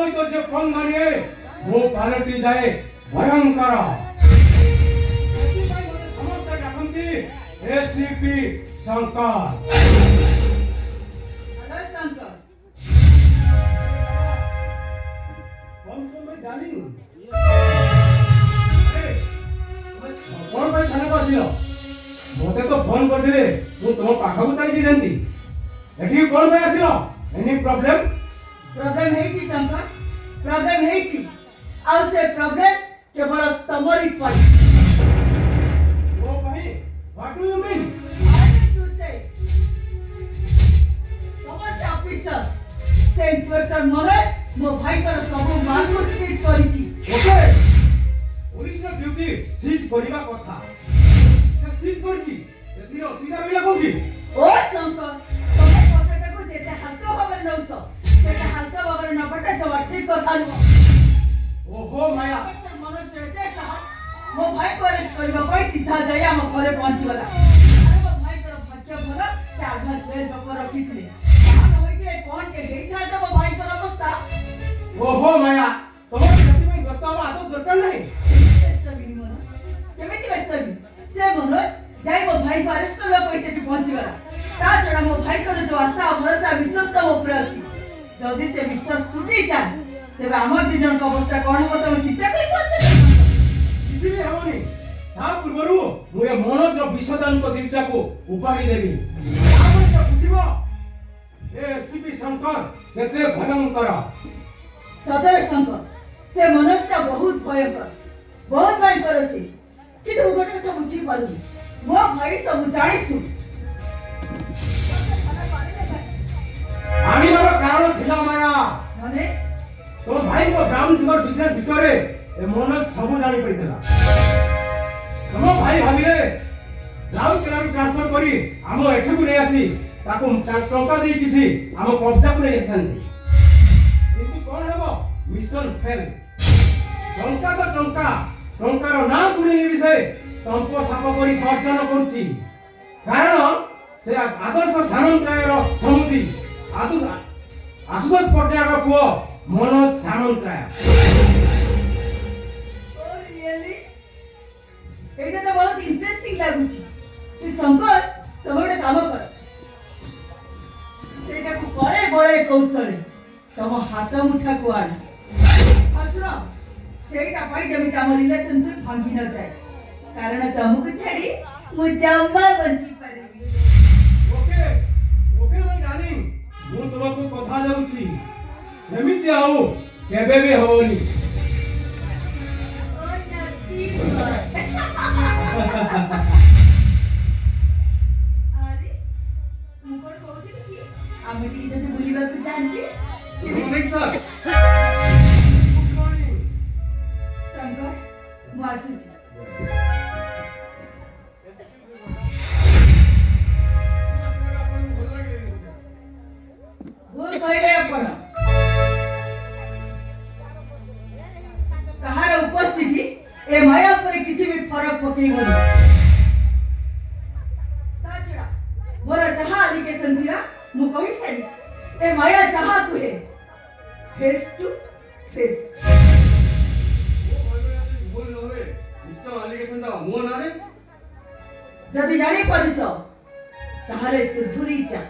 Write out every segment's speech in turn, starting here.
ସହିତ ଯେ ପଙ୍ଗା ନିଏ ମୁଁ ପାଲଟି ଯାଏ ଭୟଙ୍କର। ସେଥିପାଇଁ ମୋତେ ସମସ୍ତେ ଡାକନ୍ତି ACP Shankar. Hello Shankar. Darling कौन भाई थाना को आसिल मते तो फोन कर दिले मु तुम पाखा को जाई दिदंती एठी कौन भाई आसिल एनी प्रॉब्लम है छी शंकर, प्रॉब्लम है छी। आउ से प्रॉब्लम केवल तमरी पई। ओ भाई what do you mean? I mean to say तमर ऑफिसर से इंस्पेक्टर मनोज मो भाई कर सब मार्को स्पीच करिछि। ओके ओरिजिनल ड्यूटी सीज करिबा कथा से सीज करछि एथि असुविधा मिला कोठी? ओ शंकर तमे कथाटा को जेते हल्का भाବରେ नउछ सेटा हल्का भाବରେ नबटा जवा ठीक कथा नु। ओहो माया इंस्पेक्टर मनोज जेते साहब मो भाई को अरेस्ट करबा पई सीधा जाय हम घरे पहुंची गला। अरे मो भाई कर भाग्य भला से एडवांस वेल पेपर रखितले कहां होई जे कोन जे हेइथा त मो भाई कर अवस्था। ओहो माया तोर जति में व्यस्त हवा आदो दरकार नहीं केमिति व्यस्तबी से मनोज जाई मो भाई को अरेस्ट करबा पई सेठी पहुंची गला। ता छडा मो भाई कर जो आशा भरोसा विश्वास का ऊपर अछि जदी से विश्वास टूटी जाय तेबे हमर दि जन का अवस्था कोन हो तमे चिंता करि पछ किछि भी हवनी ता पूर्वरु मु ए मनोज विषदान को दिटा को उपाधि देबी आपण से बुझिबो ए एसीपी शंकर केते भयंकर। सदर शंकर से मनोज का बहुत भयंकर अछि कि तू गोटे कथा बुझी पालु मो भाई सब जानिसु आनी मारो कारण थिला माया माने तो भाई को ब्राउन सुगर बिजनेस विषय रे ए मनोज सब जानि पड़ितला। हम भाई भाबिले राउत क्लास ट्रांसफर करी हम एठु को नै आसी ताको टंका दे किछि हम कब्जा को नै आसंती किंतु कोन हेबो मिशन फेल टंका तो टंकार ना सुनि विषय तंपो साप करी गर्जन करूछि कारण से आदर्श सामंतरायर समुति आशुतोष पट्टनायक पुओ मनोज सामंतराय। ओ रियली एटा तो बहुत इंटरेस्टिंग लागुछि कि शंकर तुम गोटे काम कर सेटा को बड़े बड़े कौशल तुम हाथ मुठा को आण सुनो सेटा पाई जमिति हम रिलेशनशिप भांगी न जाए कारण तुमको छाड़ी मु जम्मा बंची परबी। ओके ओके माय डार्लिंग मु तुमको कथा दउछि सेमिति आउ केबे भी होनी। ओ नती अरे मु कोन कहथि कि आमे टी जते बुलिबा को जानछि good morning sir. Good morning Shankar मु आसुछि। भूल कहले अपन कहार उपस्थिति ए माया पर किछि भी फरक पकेइबो ता छडा मोर जहा एलिगेशन दिरा मु कहि सारी ए माया जहा कुहे फेस टू फेस बोल नरे मिस्टर एलिगेशन दा मो ना रे जदी जानि परुछ ताहाले सुधुरी जा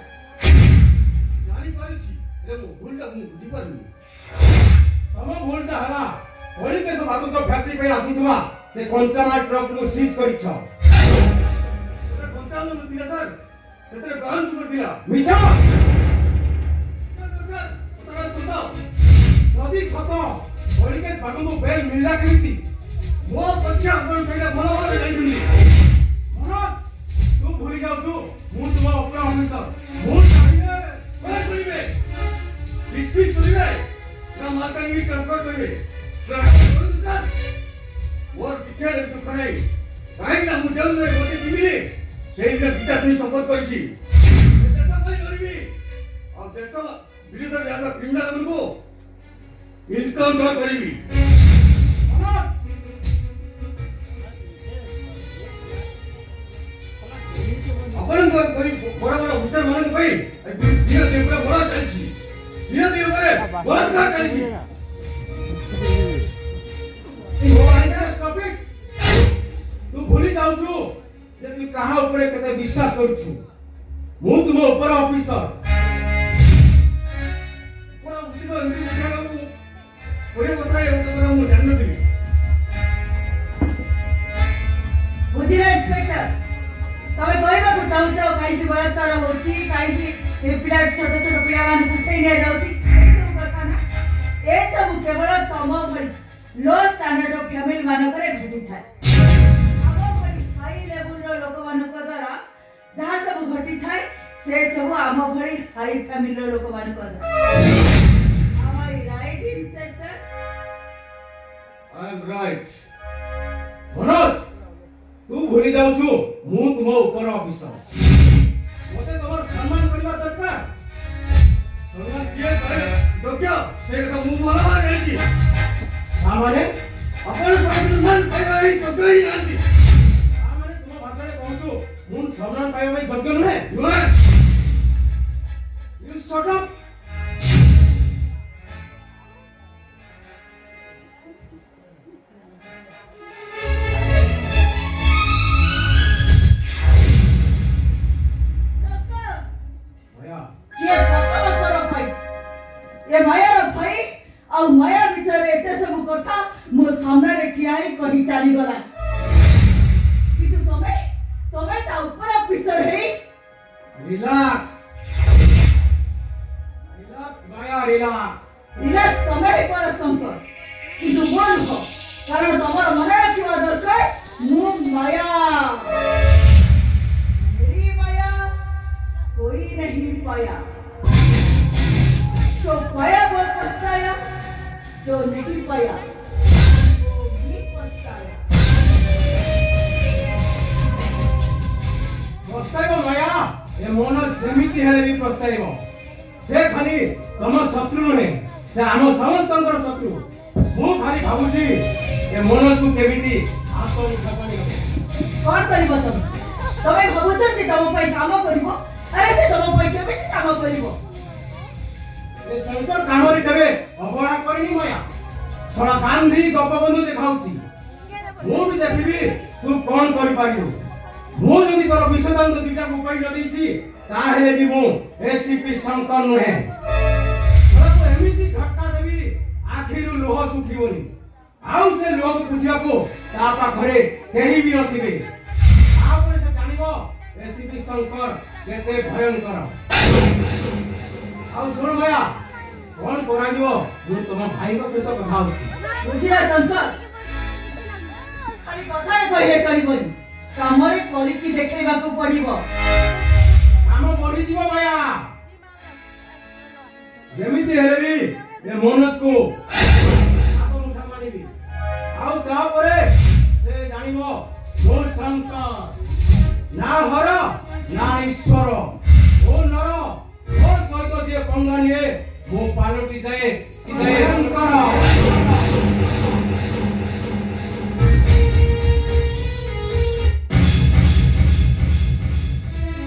जानि पारुछि रे मो भूलटा मु बुझि पारुनी तम भूलटा हला होली के सब आगु तो फैक्ट्री पे आसीथवा से कंचामाल ट्रक को सीज करिछ सेटा कंचामाल नथिला सर सेते ब्राउन सुगर थिला मिछा सर ओतरा सुनो जदी सत होली के बागु को बेल मिलला केमिति मो पक्षा अपन सैला भलो भलो जाइछुनी मनोज तू भूली जाउ तू मु तुम ऊपर ऑफिसर मु चाहिए काय करिवे डिस्मिस करिवे ना माता की ट्रांसफर करिवे सर मोर टिकेट तो खनाई काई ना मु जल रे गोटे दिबिरे सेही जे गीता तुनी संपर्क करिसी देश भाई करिवी और देश विरुद्ध याद क्रिमिनल मन को इनकाउंटर करिवी अपन को बड़ी बड़ा बड़ा हुसर मन भाई दिया देवरा बड़ा चलछि दिया देवरे बहुत का चलछि ଓ ଆଇସା stop it. ତୁ ଭୁଲି ଯାଉଛୁ ଯେ ତୁ କାହା ଉପରେ କେତେ ବିଶ୍ୱାସ କରୁଛୁ। ମୁଁ ତୁମ ଉପର ଅଫିସର। କଣ ବୁଝିବ ଏମିତି ବୁଝାଇବାକୁ ଓଡ଼ିଆ କଥା ଏମିତି କଥା ମୁଁ ଜାଣିନଥିଲି। ବୁଝିଲେ ଇନ୍ସପେକ୍ଟର, ତମେ କହିବାକୁ ଚାହୁଁଛ କାହିଁକି ବଳାତ୍କାର ହଉଛି, କାହିଁକି ଏ ପିଲା ଛୋଟ ଛୋଟ ପିଲାମାନଙ୍କୁ ଉଠେଇ ନିଆଯାଉଛି, ଏସବୁ କଥା ନା। ଏସବୁ କେବଳ ତମ ଭଳି ଲୋ ଷ୍ଟାଣ୍ଡାର୍ଡ ଫ୍ୟାମିଲି ମାନଙ୍କରେ ଘଟିଥାଏ। ଆମ ଭଳି ହାଇ ଲେବୁଲର ଲୋକମାନଙ୍କ ଦ୍ୱାରା ଯାହା ସବୁ ଘଟିଥାଏ ସେ ସବୁ ଆମ ଭଳି ହାଇ ଫ୍ୟାମିଲିର ଲୋକମାନଙ୍କ ଦ୍ୱାରା। Am I right, Inspector? I am right. Manoj, ତୁ ଭୁଲି ଯାଉଛୁ ମୁଁ ତୁମ ଉପର ଅଫିସର। ମୋତେ ତମର ସମ୍ମାନ କରିବା ଦରକାର। ସମ୍ମାନ କିଏ କରେ ଯୋଗ୍ୟ ସେ କଥା ମୁଁ ଭଲ ଭାବରେ ଜାଣିଛି। ତାମାନେ ଆପଣ ସମ୍ମାନ ପାଇବା ହିଁ ଯୋଗ୍ୟ ହିଁ ନାହାନ୍ତି। ତାମାନେ ତୁମ ଭାଷାରେ କହୁଛୁ ମୁଁ ସମ୍ମାନ ପାଇବା ପାଇଁ ଯୋଗ୍ୟ ନୁହେଁ। ନୁହେଁ। You shut up. ମାୟା, କିଏ ପ୍ରଥମଥର ଭାଇ ଏ ମାୟାର ଭାଇ ଆଉ ମାୟା ଭିତରେ ଏତେ ସବୁ କଥା ମୋ ସାମ୍ନାରେ ଠିଆ ହେଇ କହି ଚାଲିଗଲା, କିନ୍ତୁ ତମେ ତମେ ତା ଉପର ଅଫିସର ହେଇ relax. Relax, ମାୟା, relax. ରିଲାକ୍ସ ତମେ ହେଇପାର ଶଙ୍କର, କିନ୍ତୁ ମୁଁ ନୁହଁ, କାରଣ ତମର ମନେ ରଖିବା ଦରକାର ମୁଁ ମାୟା। मेरी माया कोई नहीं पाया, जो पाया वो पछताया, जो नहीं पाया वो भी पछताया। ପ୍ରସ୍ତାବ ମାୟା, ଏ ମନ ଯେମିତି ହେଲେ ବି ପ୍ରସ୍ତାବ। ସେ ଖାଲି ତମ ଶତ୍ରୁ ନୁହେଁ, ସେ ଆମ ସମସ୍ତଙ୍କର ଶତ୍ରୁ। ମୁଁ ଖାଲି ଭାବୁଛି ଏ ମନକୁ କେମିତି ହାତ ମୁଠା ପାଣି ହବ। କଣ କରିବ ତମେ? ତମେ ଭାବୁଛ ସେ ତମ ପାଇଁ କାମ କରିବ? ଆରେ ସେ ତମ ପାଇଁ କେମିତି କାମ କରିବ? ଏ ଶଙ୍କର କାମରେ କେବେ ଅବହେଳା କରିନି ମାୟା। ଶଳା ଗାନ୍ଧୀ ଗୋପବନ୍ଧୁ ଦେଖାଉଛି। ମୁଁ ବି ଦେଖିବି ତୁ କଣ କରିପାରିବୁ। ମୁଁ ଯଦି ତୋର ବିଷଦାନ୍ତ ଦିଟାକୁ ଉପାଡ଼ି ନ ଦେଇଛି ତାହେଲେ ବି ମୁଁ ଏସିପି ଶଙ୍କର ନୁହେଁ। ତୋରକୁ ଏମିତି ଝଟକା ଦେବି ଆଖିରୁ ଲୁହ ଶୁଖିବନି, ଆଉ ସେ ଲୁହକୁ ପୁଛିବାକୁ ତା ପାଖରେ କେହି ବି ନଥିବେ। ତାପରେ ସେ ଜାଣିବ ଏସିପି ଶଙ୍କର କେତେ ଭୟଙ୍କର। ଆଉ ଶୁଣ ମାୟା, କଣ କରାଯିବ ମୁଁ ତମ ଭାଇଙ୍କ ସହିତ କଥା ହଉଛି। ବୁଝିଲା ଶଙ୍କର, ଖାଲି କଥାରେ କହିଲେ ଚଳିବନି, କାମରେ କରିକି ଦେଖେଇବାକୁ ପଡିବ। କାମ ବଢିଯିବ ମାୟା। ଯେମିତି ହେଲେ ବି ଏ ମନୋଜକୁ ହାତ ମୁଠା ମାନିବି, ଆଉ ତାପରେ ସେ ଜାଣିବ ମୁଁ ଶଙ୍କର, ନା ହର ନା ଈଶ୍ୱର। ଓ ନର, ମୋ ସହିତ ଯିଏ ପଙ୍ଗା ନିଏ ମୁଁ ପାଲଟି ଯାଏ ଭୟଙ୍କର।